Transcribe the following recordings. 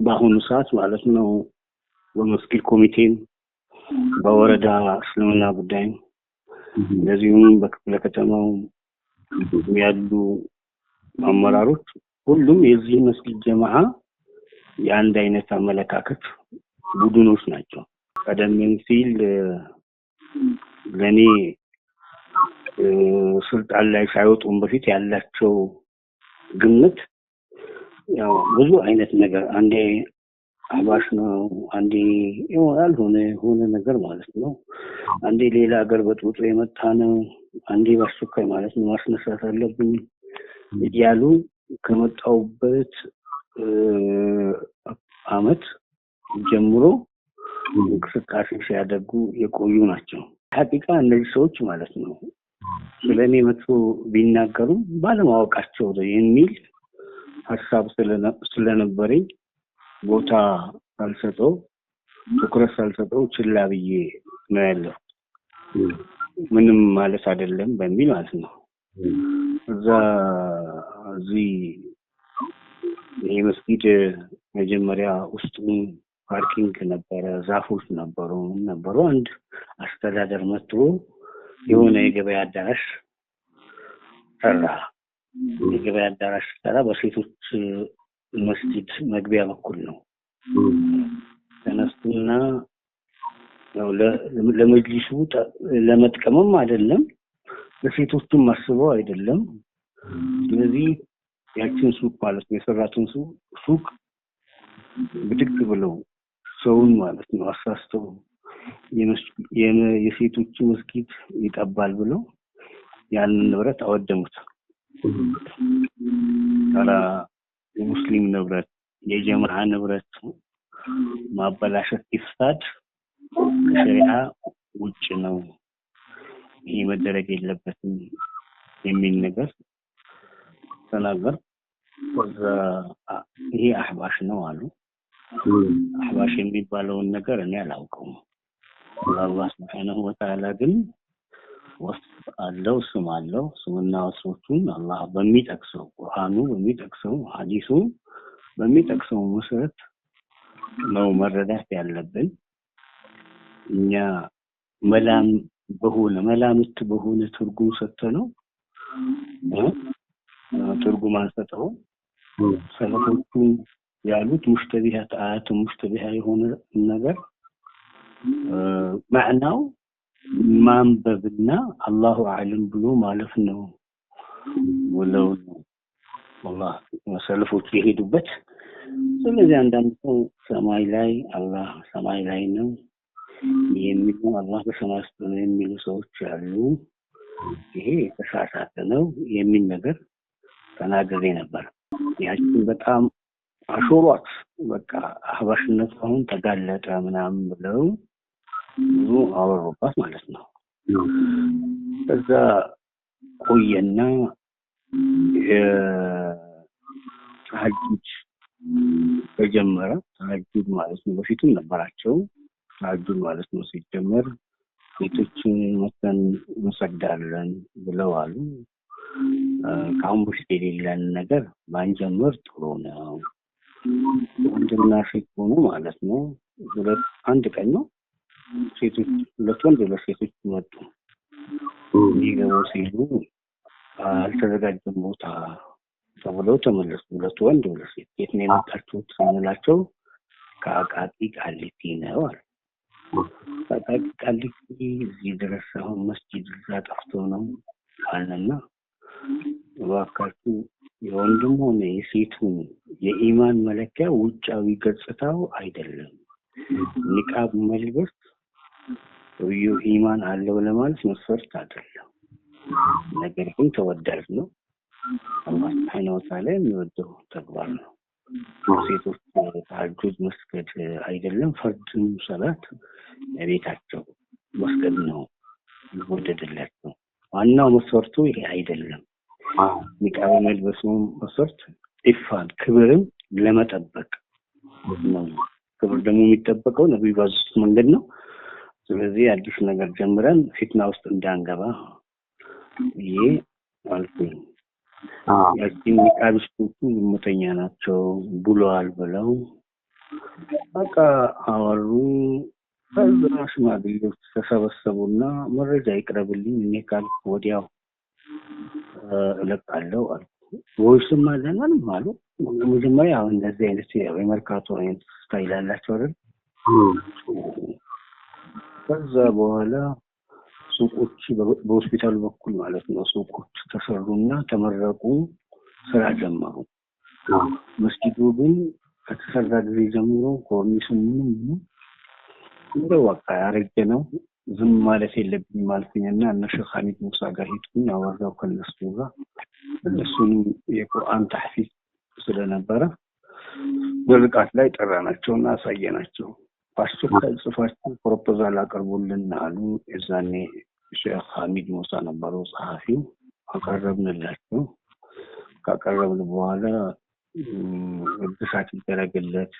በአሁኑ ሰዓት ማለት ነው በመስጊድ ኮሚቴም በወረዳ እስልምና ጉዳይ ለዚሁም በክፍለ ከተማው ያሉ አመራሮች ሁሉም የዚህ መስጊድ ጀማዓ የአንድ አይነት አመለካከት ቡድኖች ናቸው። ቀደም ሲል ለኔ ስልጣን ላይ ሳይወጡም በፊት ያላቸው ግምት ያው ብዙ አይነት ነገር አንዴ አባሽ ነው አንዴ ያልሆነ ነገር ማለት ነው። አንዴ ሌላ ሀገር በጥብጦ የመጣ ነው አንዴ በአስቸኳይ ማለት ነው ማስነሳት አለብኝ እያሉ ከመጣውበት አመት ጀምሮ እንቅስቃሴ ሲያደርጉ የቆዩ ናቸው። ሐቂቃ እነዚህ ሰዎች ማለት ነው ስለኔ መጥቶ ቢናገሩ ባለማወቃቸው የሚል ሐሳብ ስለነበረኝ ቦታ ሳልሰጠው ትኩረት ሳልሰጠው ችላ ብዬ ነው ያለው። ምንም ማለት አይደለም በሚል ማለት ነው። እዚህ የመስጊድ መጀመሪያ ውስጥ ፓርኪንግ ነበረ፣ ዛፎች ነበሩ። አንድ አስተዳደር መጥቶ የሆነ የገበያ አዳራሽ ሰራ። የገበያ አዳራሽ ሰራ። በሴቶች መስጊድ መግቢያ በኩል ነው። ተነስቶና ያው ለመጅሊሱ ለመጥቀምም አይደለም ለሴቶቹም አስበው አይደለም። ስለዚህ ያችን ሱቅ ማለት ነው የሰራቱን ሱቅ ብድግ ብለው ሰውን ማለት ነው አሳስተው የሴቶቹ መስጊድ ይጠባል ብለው ያንን ንብረት አወደሙት። ታራ የሙስሊም ንብረት የጀማዓ ንብረት ማበላሸት ኢፍሳድ ከሸሪዓ ውጭ ነው፣ ይሄ መደረግ የለበትም የሚል ነገር ተናገር። ይሄ አህባሽ ነው አሉ። አህባሽ የሚባለውን ነገር እኔ አላውቀውም። አላህ Subhanahu Wa Ta'ala ግን ወስፍ አለው፣ ስም አለው። ስምና ወስፎቹን አላህ በሚጠቅሰው ቁርአኑ በሚጠቅሰው ሐዲሱ በሚጠቅሰው መሰረት ነው መረዳት ያለብን። እኛ መላምት በሆነ ትርጉም ሰጥተነው ትርጉም አንሰጠው። ሰለፎቹ ያሉት ሙሽተቢሃት አያት ሙሽተቢሃ የሆነ ነገር ማዕናው ማንበብና አላሁ አዕለም ብሎ ማለፍ ነው ወለው والله ሰለፎቹ የሄዱበት። ስለዚህ አንዳንድ ሰው ሰማይ ላይ አላህ ሰማይ ላይ ነው የሚሉ አላህ በሰማይ ውስጥ ነው የሚሉ ሰዎች አሉ። ይሄ ተሳሳተ ነው የሚል ነገር ተናግሬ ነበር። ያችን በጣም አሾሯት በቃ አህባሽነት አሁን ተጋለጠ ምናምን ብለው ብዙ አወሩባት ማለት ነው። ከዛ ቆየና ተሐጁድ ተጀመረ። ተሐጁድ ማለት ነው በፊትም ነበራቸው። ተሐጁድ ማለት ነው ሲጀመር ቤቶችን መተን እንሰግዳለን ብለው አሉ። ካሁን በፊት የሌለን ነገር ባንጀምር ጥሩ ነው። ወንድና ሴት ሆኖ ማለት ነው አንድ ቀን ነው ሴቶች ሁለት ወንድ ሁለት ሴቶች መጡ። ይገቡ ሲሉ አልተዘጋጀም ቦታ ተብለው ተመለሱ። ሁለት ወንድ ሁለት ሴት የት ነው የመጣችሁት ስንላቸው ከአቃቂ ቃሊቲ ነው አሉ። ከአቃቂ ቃሊቲ እዚህ ድረስ አሁን መስጊድ እዛ ጠፍቶ ነው አለና እባካችሁ የወንድም ሆነ የሴቱ የኢማን መለኪያ ውጫዊ ገጽታው አይደለም። ኒቃብ መልበስ ኢማን አለው ለማለት መስፈርት አይደለም። ነገር ግን ተወዳጅ ነው። አላህ Subhanahu Wa Ta'ala የሚወደው ተግባር ነው። ሴቶች ተሐጁድ መስገድ አይደለም ፈርድም ሰላት ለቤታቸው መስገድ ነው ይወደድላቸው። ዋናው መስፈርቱ ይሄ አይደለም። ኒቃብ መልበሱ መስፈርት ኢፋን ክብርን ለመጠበቅ ነው። ክብር ደግሞ የሚጠበቀው ነብዩ ባዙት መንገድ ነው። ስለዚህ አዲስ ነገር ጀምረን ፊትና ውስጥ እንዳንገባ ይሄ አልኩኝ። ያቺን ኒቃብስቶቹ ዝሙተኛ ናቸው ብለዋል ብለው በቃ አወሩ። ከዛ ሽማግሌዎች ተሰበሰቡና መረጃ ይቅረብልኝ እኔ ካልኩ ወዲያው እለቃለሁ አሉ። ወይስም አለናል አሉ። መጀመሪያ አሁን እንደዚህ አይነት የመርካቶ አይነት ስታይል አላቸው አይደል? ከዛ በኋላ ሱቆች በሆስፒታሉ በኩል ማለት ነው ሱቆች ተሰሩና ተመረቁ፣ ስራ ጀመሩ። መስጊዱ ግን ከተሰራ ጊዜ ጀምሮ ኮርኒሱ ምንም እንደው በቃ ያረጀ ነው። ዝም ማለት የለብኝም አልኩኝና እነ ሼህ ሐሚድ ሙሳ ጋር ሄድኩኝ። አወራሁ ከነሱ ጋር። እነሱንም የቁርአን ተሕፊዝ ስለነበረ በርቃት ላይ ጠራናቸውና አሳየናቸው። በአስቸኳይ ጽፋችሁ ፕሮፖዛል አቅርቡልን አሉ። የዛኔ ሼህ ሐሚድ ሙሳ ነበሩ ጸሐፊው። አቀረብንላቸው። ካቀረብን በኋላ እድሳት ይደረግለት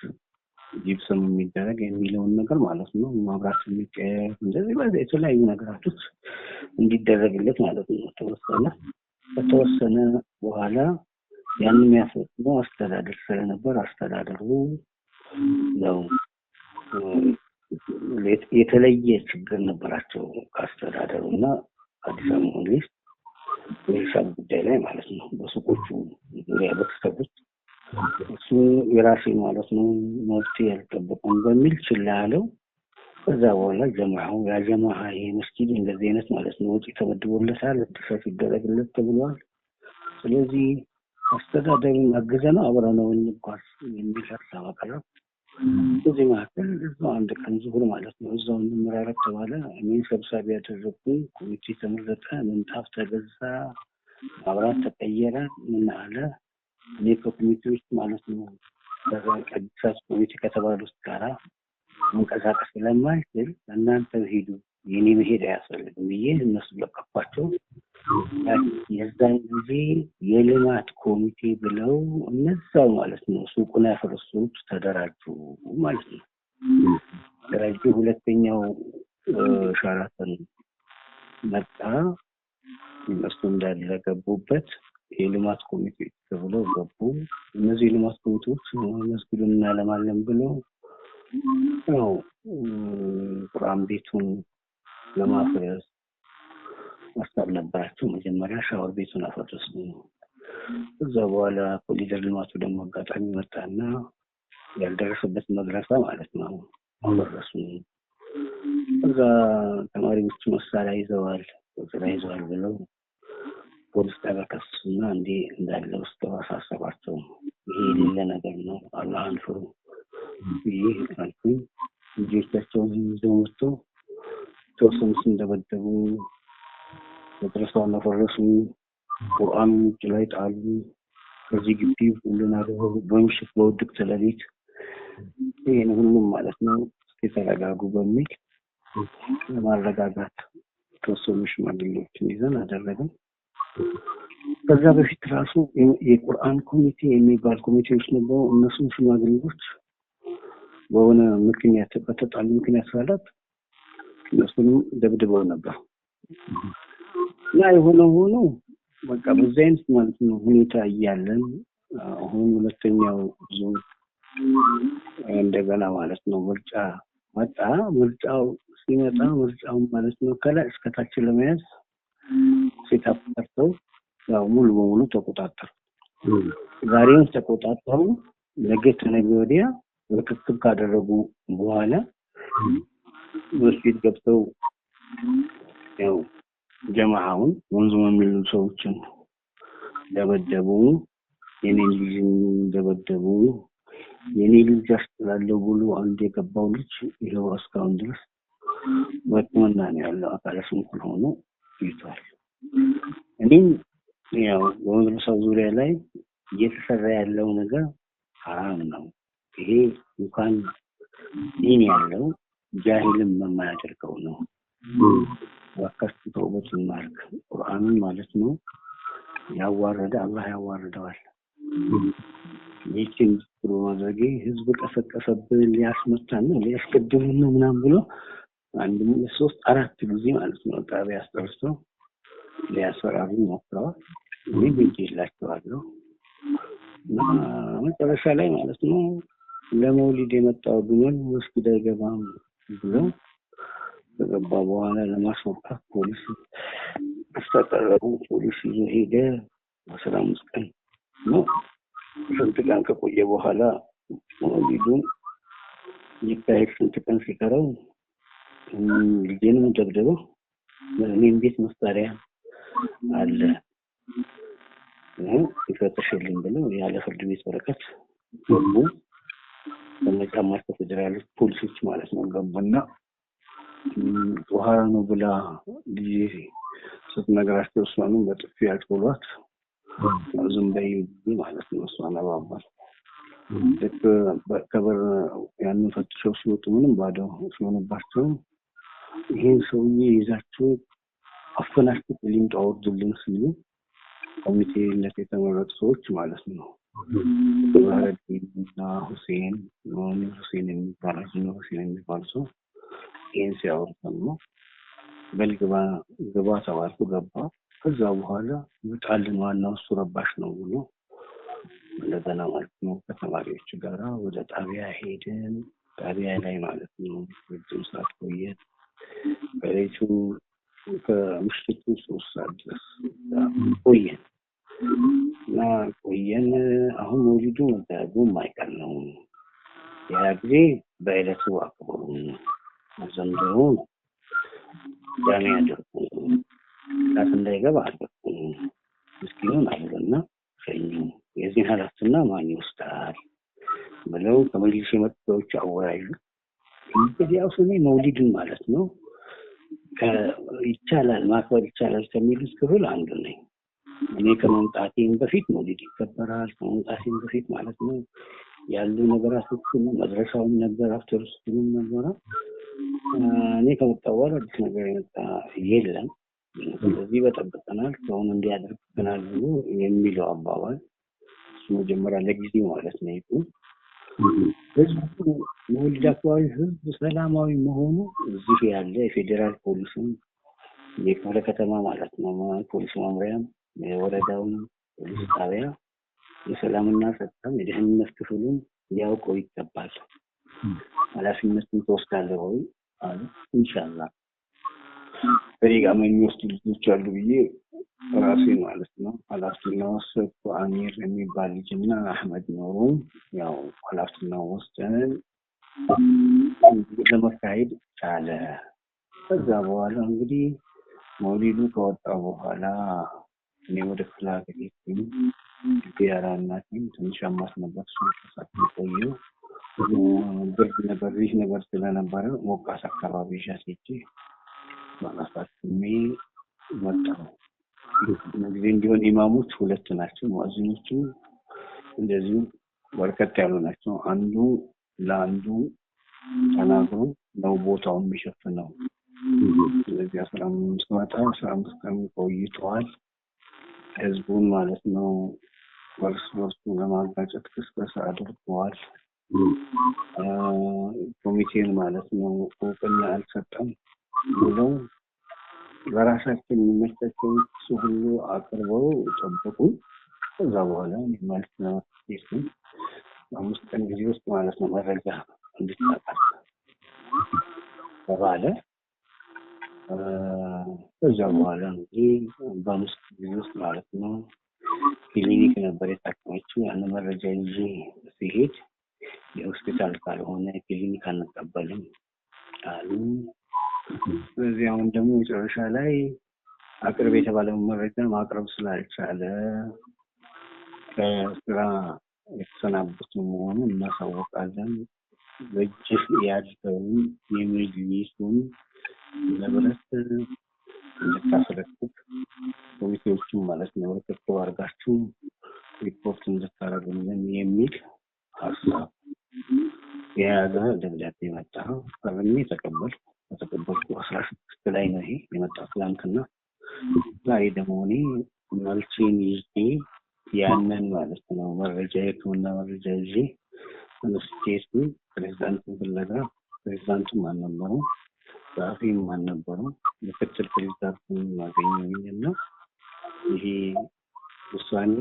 ጂፕሰም የሚደረግ የሚለውን ነገር ማለት ነው። ማብራት የሚቀየር እንደዚህ በዚህ የተለያዩ ነገራቶች እንዲደረግለት ማለት ነው ከተወሰነ በኋላ ያንን የሚያስፈጽመው አስተዳደር ስለነበር አስተዳደሩ ነው የተለየ ችግር ነበራቸው ከአስተዳደሩና አዲስ አበባ ፖሊስ በሂሳብ ጉዳይ ላይ ማለት ነው። በሱቆቹ ዙሪያ በተሰጡት እሱ የራሴ ማለት ነው መብት ያልጠበቀም በሚል ችላ ያለው። ከዛ በኋላ ጀማዓው ያ ጀማዓ የመስጊድ እንደዚህ አይነት ማለት ነው ወጪ ተመድቦለታል፣ እድሳት ይደረግለት ተብሏል። ስለዚህ አስተዳደሩን አግዘነው አብረነው እንጓዝ የሚል ሀሳብ አቀረብ። በዚህ መካከል እዛው አንድ ቀን ዙሁር ማለት ነው እዛው እንመራረቅ ተባለ። እኔን ሰብሳቢ ያደረጉኝ፣ ኮሚቴ ተመረጠ፣ ምንጣፍ ተገዛ፣ መብራት ተቀየረ። ምን አለ እኔ ከኮሚቴዎች ማለት ነው ከቅዱሳት ኮሚቴ ከተባሉት ጋራ መንቀሳቀስ ስለማይችል እናንተ ሂዱ የኔ መሄድ አያስፈልግም ብዬ እነሱ ለቀኳቸው። የዛን ጊዜ የልማት ኮሚቴ ብለው እነዛው ማለት ነው ሱቁን ያፈረሱት ተደራጁ ማለት ነው። ተደራጁ። ሁለተኛው ሸራተን መጣ። እነሱ እንዳለ ገቡበት። የልማት ኮሚቴ ተብለው ገቡ። እነዚህ የልማት ኮሚቴዎች መስጊዱን እናለማለን ብለው ነው ቁርአን ቤቱን ለማፍረስ ሀሳብ ነበራቸው። መጀመሪያ ሻወር ቤቱን አፈረሱ። ከዛ በኋላ ኮሪደር ልማቱ ደግሞ አጋጣሚ መጣና ያልደረሰበት መድረሳ ማለት ነው አፈረሱ። ከዛ ተማሪዎቹ መሳሪያ ይዘዋል ብለው ፖሊስ ጣቢያ ከሰሱና እንዴ እንዳለ ውስጥ አሳሰባቸው። ይሄ የሌለ ነገር ነው፣ አላህን ፍሩ። ይህ አልኩኝ። ልጆቻቸውን ይዘው መጥተው ተወሰኑት እንደበደቡ መድረሳውን አፈረሱ። ቁርአን ውጭ ላይ ጣሉ። ከዚህ ግቢ ሁሉን አደረጉ። በምሽት በውድቅት ሌሊት ይህን ሁሉም ማለት ነው የተረጋጉ በሚል ለማረጋጋት ተወሰኑ ሽማግሌዎችን ይዘን አደረግን። ከዛ በፊት ራሱ የቁርአን ኮሚቴ የሚባል ኮሚቴዎች ነበሩ። እነሱም ሽማግሌዎች በሆነ ምክንያት በተጣሉ ምክንያት ስላላት እነሱንም ደብድበው ነበር። እና የሆነው ሆኖ በቃ በዚህ አይነት ማለት ነው ሁኔታ እያለን አሁን ሁለተኛው ዙር እንደገና ማለት ነው ምርጫ መጣ። ምርጫው ሲመጣ ምርጫው ማለት ነው ከላይ እስከታች ለመያዝ ሴታፕ ሰርተው ያው ሙሉ በሙሉ ተቆጣጠሩ። ዛሬውን ተቆጣጠሩ። ነገ ተነገ ወዲያ ርክክብ ካደረጉ በኋላ መስጊድ ገብተው ያው ጀማዓውን ወንዙ የሚሉ ሰዎችን ደበደቡ። የኔን ልጅን ደበደቡ። የኔ ልጅ አስተላለው ብሎ አንድ የገባው ልጅ ይሄው እስካሁን ድረስ በሕክምና ነው ያለው። አካለ ስንኩል ሆኖ ይቷል። እኔም ያው በመድረሳው ዙሪያ ላይ እየተሰራ ያለው ነገር ሐራም ነው። ይሄ እንኳን ዲን ያለው ጃሂልም የማያደርገው ነው። ወከፍት ተውበት ማርክ ቁርአንን ማለት ነው ያዋረደ አላህ ያዋርደዋል። ይህችን ብሎ ማድረግ ህዝብ ቀሰቀሰብን ሊያስመታና ሊያስቀድሙን ነው ምናምን ብሎ አንድ ሶስት አራት ጊዜ ማለት ነው ጣቢያ አስጠርተው ሊያስፈራሩ ሞክረዋል። እኔ ብዬላቸዋለሁ እና መጨረሻ ላይ ማለት ነው ለመውሊድ የመጣው ግመል መስጊድ አይገባም ብለው ከገባ በኋላ ለማስወጣት ፖሊስ አስተቀረቡ። ፖሊስ ይዞ ሄደ። 15 ቀን ነው። ስንት ቀን ከቆየ በኋላ መውሊዱን ይካሄድ ስንት ቀን ሲቀረው ልጄንም ደብድበው እኔም ቤት መሳሪያ አለ ይፈተሽልኝ ብለው ያለ ፍርድ ቤት ወረቀት ገቡ። በመጫማት ፌደራል ፖሊሶች ማለት ነው ገቡና ጦሃራ ነው ብላ ልጄ ስትነግራቸው እሷንም በጥፊ ያጭሏት ዝም በይ ማለት ነው። እሷን አባባል ከበር ያንን ፈትሸው ሲወጡ ምንም ባዶ ሲሆንባቸው ይሄን ሰውዬ ይዛቸው አፈናችሁ ሊምጡ አውርዱልኝ ሲሉ ኮሚቴነት የተመረጡ ሰዎች ማለት ነው ባረዲና ሁሴን የሚባል ሰው ይሄን ሲያወርዱ በልግባ ግባ ተባልኩ። ገባ። ከዛ በኋላ ይጣልን ዋናው እሱ ረባሽ ነው ብሎ እንደገና ማለት ነው ከተማሪዎች ጋር ወደ ጣቢያ ሄድን። ጣቢያ ላይ ማለት ነው ረጅም ሰዓት ቆየን። ከሌሊቱ ከምሽቱ 3 ሰዓት ድረስ ቆየን እና አሁን መውሊዱ መደረጉ የማይቀር ነው። ያ ጊዜ በዕለቱ አክብሩ ዘንድሮ ዳሜ ያደርጉ ዳት እንዳይገባ አድርጉ ምስኪኑን አለና ሸኙ። የዚህ ሀላፍትና ማን ይወስዳል ብለው ከመጅሊስ የመጣዎች አወያዩ። እንግዲህ አሁን መውሊድን ማለት ነው ይቻላል ማክበር ይቻላል ከሚሉት ክፍል አንዱ ነኝ። እኔ ከመምጣቴም በፊት መውሊድ ይከበራል። ከመምጣቴም በፊት ማለት ነው ያሉ ነገራቶችን መድረሻውን ነበር አፍተርስቱንም ነበር። እኔ ከመጣሁ በኋላ አዲስ ነገር የመጣ የለም። ስለዚህ በጠብቀናል ሰውን እንዲያደርግናል ብሎ የሚለው አባባል እሱ መጀመሪያ ለጊዜው ማለት ነው ይሁን ህዝቡ መውሊድ አካባቢ ህዝብ ሰላማዊ መሆኑ እዚህ ያለ የፌዴራል ፖሊስም የክፍለ ከተማ ማለት ነው ፖሊስ መምሪያም የወረዳውን ፖሊስ ጣቢያ የሰላምና ጸጥታ የደህንነት ክፍሉን ሊያውቀው ይገባል። ኃላፊነቱን ተወስዳለህ ወይ አሉ። ኢንሻአላህ በሪጋም የሚወስዱ ልጆች አሉ ብዬ ራሴ ማለት ነው ኃላፊነቱን ወሰድኩ። አሚር የሚባል ልጅና አህመድ ኖሩ ያው ኃላፊነቱን ወስደን ለማካሄድ ቻለ። ከዛ በኋላ እንግዲህ መውሊዱ ከወጣ በኋላ እኔ ወደ ክፍለ ሀገር ሄድኩኝ። ቢያራናቲም ትንሽ አማስ ነበር ሰዓት ቆየሁ። ብርድ ነበር ይህ ነገር ስለነበረ ሞቃት አካባቢ ሻሴቼ ማናፋትሜ መጣሁ። እንግዲህ እንዲሆን ኢማሞች ሁለት ናቸው። ሙአዚኖቹ እንደዚሁ በርከት ያሉ ናቸው። አንዱ ለአንዱ ተናግሮ ነው ቦታውን የሚሸፍነው። ስለዚህ 15 ቀን ቆይተዋል። ህዝቡን ማለት ነው በርስ ለማጋጨት ክስከሳ አድርገዋል። ኮሚቴን ማለት ነው እውቅና አልሰጠም ብለው ለራሳችን የሚመቻቸው ሁሉ አቅርበው ጠበቁ። ከዛ በኋላ ማለት ነው 5 ቀን ጊዜ ውስጥ ማለት ነው መረጃ እንድታቀርብ ተባለ። ከዛ በኋላ እንግዲህ በ5 ጊዜ ውስጥ ማለት ነው ክሊኒክ ነበር የታከመችው። ያን መረጃ ይዤ ሲሄድ የሆስፒታል ካልሆነ ክሊኒክ አንቀበልም አሉ። ስለዚህ አሁን ደግሞ መጨረሻ ላይ አቅርብ የተባለውን መረጃ ማቅረብ ስላልቻለ ከስራ የተሰናበቱ መሆኑን እናሳውቃለን። በእጅህ ያለውን የመጅሊሱን ንብረት እንድታስረክብ ኮሚቴዎቹን ማለት ነው ርክክብ አድርጋችሁ ሪፖርት እንድታደርጉልን የሚል ሀሳብ የያዘ ደብዳቤ መጣ። ፈርሜ ተቀበልኩ። 16 ላይ ነው ይሄ የመጣው ትናንትና። ዛሬ ደግሞ እኔ መልሴን ይዤ ያንን ማለት ነው መረጃ የሕክምና መረጃ ይዤ ስቴቱ ፕሬዝዳንቱን ፍለጋ ፕሬዝዳንቱም አልነበረም፣ ጸሐፊም አልነበረም። ምክትል ፕሬዝዳንቱን ማገኘኝና ይሄ ውሳኔ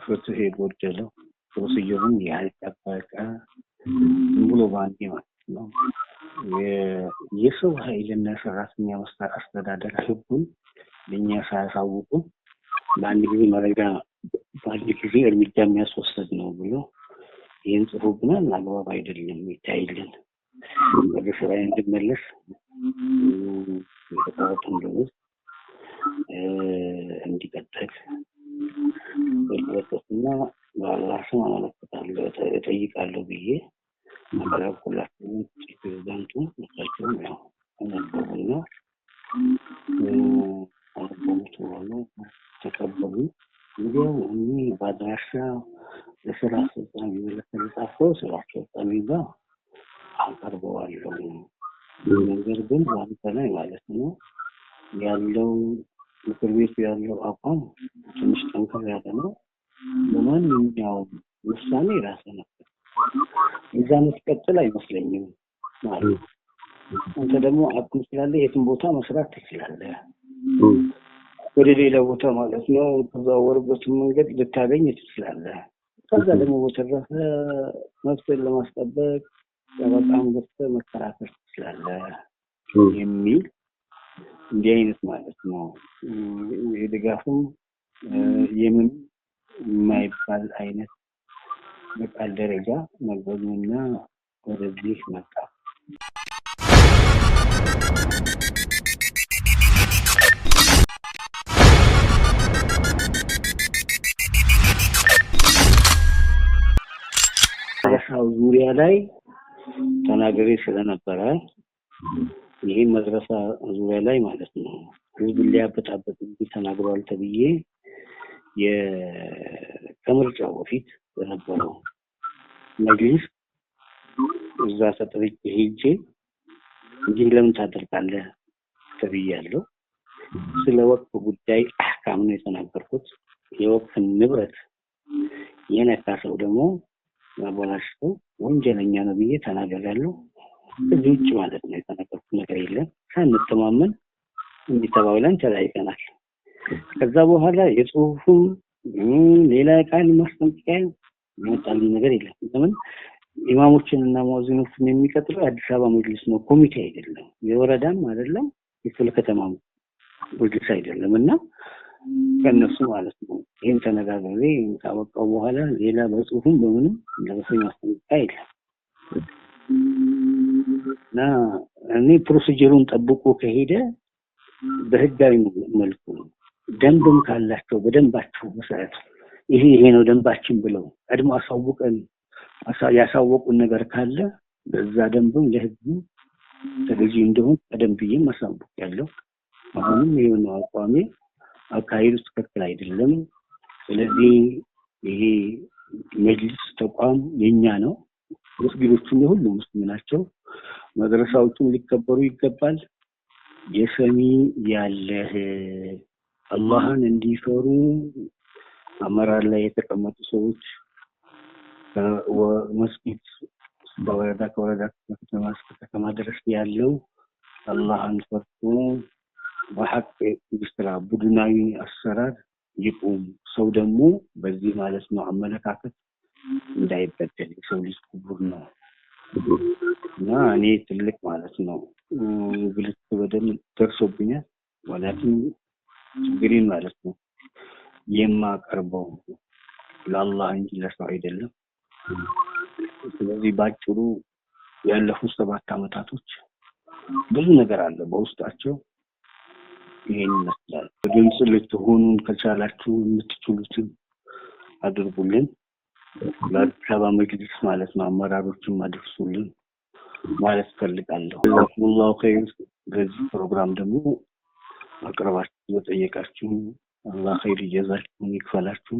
ፍትህ የጎደለው ፕሮሲጀሩን ያልጠበቀ ዝም ብሎ ባንዴ ማለት ነው የሰው ኃይልና ሰራተኛ አስተዳደር ህጉን ለኛ ሳያሳውቁ በአንድ ጊዜ መረጃ በአንድ ጊዜ እርምጃ የሚያስወስድ ነው ብሎ ይህን ጽፎብናል። አግባብ አይደለም ይታይልን። ወደ ስራዬ እንድመለስ የተቋረጠውን ደሞዝ እንዲቀጥል በልበትና በአላህ ስም አመለክታለሁ እጠይቃለሁ ብዬ አቀረብኩላቸው። ፕሬዝዳንቱ እሳቸውም ያው አነበቡና አነበቡት በኋላ ተቀበሉ። እንዲያው እኔ በአድራሻ ለስራ አስፈጻሚ ለተጻፈው ስራ አስፈጻሚ ጋር አቀርበዋለሁ። ነገር ግን በአንተ ላይ ማለት ነው ያለው ምክር ቤቱ ያለው አቋም ትንሽ ጠንከር ያለ ነው። በማንኛውም ውሳኔ ራስህ ነበር እዛ መስቀጥል አይመስለኝም ማለት አንተ ደግሞ አቅም ስላለ የትም ቦታ መስራት ትችላለህ። ወደ ሌላ ቦታ ማለት ነው ተዛወርበት መንገድ ልታገኝ ትችላለህ። ከዛ ደግሞ በተረፈ መብትን ለማስጠበቅ በጣም ገፍተህ መከራከር ትችላለህ የሚል እንዲህ አይነት ማለት ነው የድጋፍም የምን የማይባል አይነት በቃል ደረጃ መግባቢያና ወደዚህ መጣ። መድረሳው ዙሪያ ላይ ተናገሬ ስለነበረ ይሄን መድረሳ ዙሪያ ላይ ማለት ነው ህዝብ ሊያበጣበጥ ተናግሯል ተብዬ ከምርጫው በፊት በነበረው መግለጽ እዛ ተጠርቼ ሄጄ እንዲህ ለምን ታደርጋለህ ተብያለሁ። ስለ ወቅቱ ጉዳይ አህካም ነው የተናገርኩት። የወቅት ንብረት የነካ ሰው ደግሞ ያበላሽቶ ወንጀለኛ ነው ብዬ ተናግሬያለሁ። እዚህ ውጭ ማለት ነው የተናገርኩት ነገር የለም። ሳንተማመን እንዲተባብለን ተለያይተናል። ከዛ በኋላ የጽሁፉም ሌላ ቃል ማስጠንቀቂያ የመጣልኝ ነገር የለም። ለምን ኢማሞችንና ሙአዚኖችን የሚቀጥለው አዲስ አበባ መጅሊስ ነው፣ ኮሚቴ አይደለም፣ የወረዳም አይደለም፣ የክፍለ ከተማም መጅሊስ አይደለም እና ከነሱ ማለት ነው ይሄን ተነጋግሬ ካወጣው በኋላ ሌላ በጽሁፍም በምንም ለበሰኝ ማስጠንቀቂያ የለም እና እኔ ፕሮሲጀሩን ጠብቆ ከሄደ በህጋዊ መልኩ ደንብም ካላቸው በደንባቸው መሰረት ይሄ ነው ደንባችን ብለው ቀድሞ ያሳወቁን ነገር ካለ በዛ ደንብም ለህዝቡ ተገዢ እንደሆነ ደንብዬም ማሳወቅ ያለው አሁንም ይሄን አቋሜ አካሄዱ ትክክል አይደለም። ስለዚህ ይሄ መጅሊስ ተቋም የኛ ነው። መስጊዶቹም የሁሉም ሙስሊም ናቸው። መድረሳዎቹም ሊከበሩ ይገባል። የሰሚ ያለህ አላህን እንዲፈሩ አመራር ላይ የተቀመጡ ሰዎች መስጊድ ከወረዳ ከተማ ድረስ ያለው አላህን ፈርቶ በሐቅ ይስራ። ቡድናዊ አሰራር ይቁም። ሰው ደግሞ በዚህ ማለት ነው አመለካከት እንዳይበደል። ሰው ልጅ ክቡር ነው እና እኔ ትልቅ ማለት ነው ግልጽ በደል ደርሶብኛል። ወላኪን ችግሬን ማለት ነው የማቀርበው ለአላህ እንጂ ለሰው አይደለም። ስለዚህ ባጭሩ ያለፉት 7 አመታቶች ብዙ ነገር አለ በውስጣቸው። ይሄን ይመስላል። ድምጽ ልትሆኑን ከቻላችሁ የምትችሉትን አድርጉልን። ለአዲስ አበባ መጅሊስ ማለት ነው አመራሮችን አድርሱልን ማለት ፈልጋለሁ። አላሁ ኸይር። በዚህ ፕሮግራም ደግሞ አቅርባችሁ የጠየቃችሁ አላህ ኸይር ይጀዛችሁን ይክፈላችሁ።